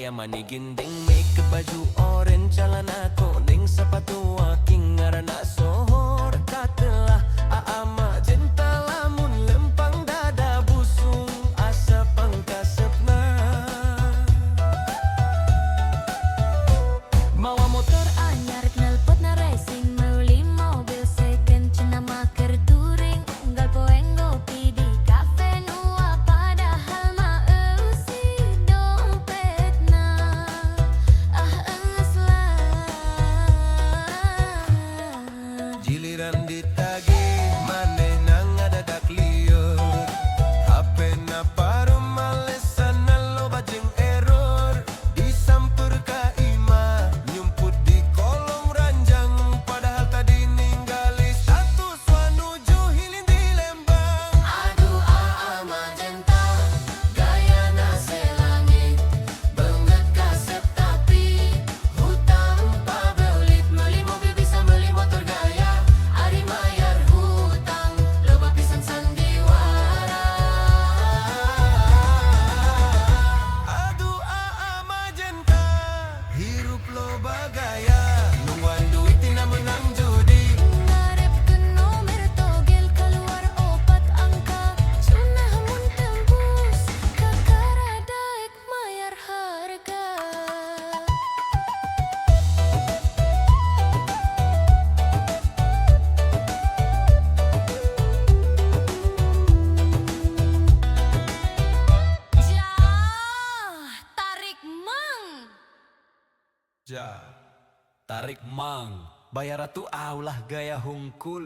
gaya maniginding. Make baju orange, celana kuning, sepatu aking ngarana sohor. Katelah aama jenta lamun lempang dada busung asa pangkasepna. Mawa motor anyar knalpot na racing, meuli mobil second cenah maker touring. Unggal poeng ngopi di kafe nua padahal mah eusi dompetna. Eus lah giliran ditagih maneh nang ngadadak lieur. HP na parum malesan loba jeung error. Disamper ka imah nyumput di kolong ranjang, padahal tadi ninggali status wanuju hilin di Lembang. aduh magenta gayana selangit banget kasep tapi hutang pabeulit. Meuli mobil bisa meuli motor gaya ari mayar hutang loba pisan sandiwara. Aduh magenta hirup loba gaya nungguan duit tina menang judi. Ngarepkeun nomer togel keluar 4 angka cenah mun tembus kakara daek mayar harga. Tarik mang. Tarik mang bayar atuh aulah gaya hungkul.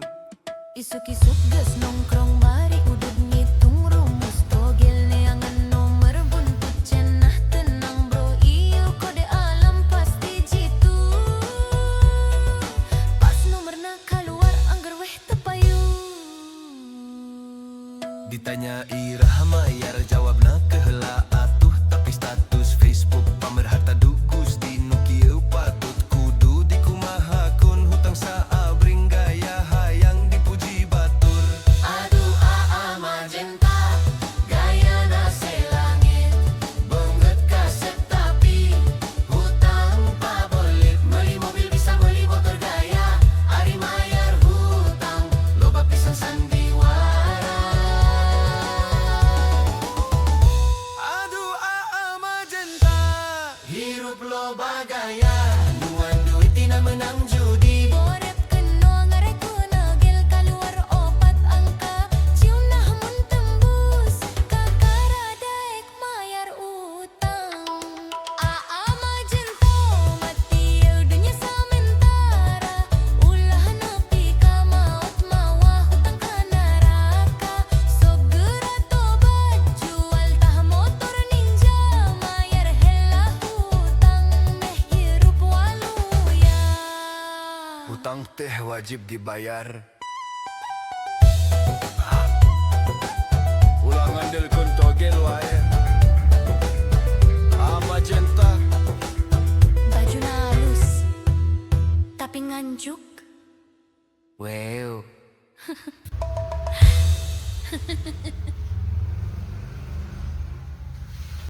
Isuk-isuk geus nongkrong bari udud ngitung rumus togel neangan nomer buntut cenah tenang bro ieu kode alam pasti jitu. Pas nomerna kaluar angger weh teu payu. Ditanya iraha mayar jawabna keheula atuh, tapi status Facebook pamer harta dukus di nu kieu patut kudu dikumahakeun. Hutang saabring gaya hayang dipuji batur. Aduh magenta gayana selangit banget kasep tapi hutang pabelit. Meuli mobil bisa meuli motor gaya ari mayar hutang loba pisan sandiwara. Aduh magenta Hirup loba gaya nuan duit tina menang judi. Borepkeun no ngarekeun agel kaluar 4 angka ciunah mun tembus kakara daek mayar utang. Magenta mati dunya samentara ulah nepi ka maot mawa hutang ka neraka. Sok geura tobat jual tah motor ninja mayar heula hutang meh hirup waluya. hutang teh wajib dibayar. Ulah ngandelkeun togel wae. Magenta Bajuna halus tapi nganjuk. wow.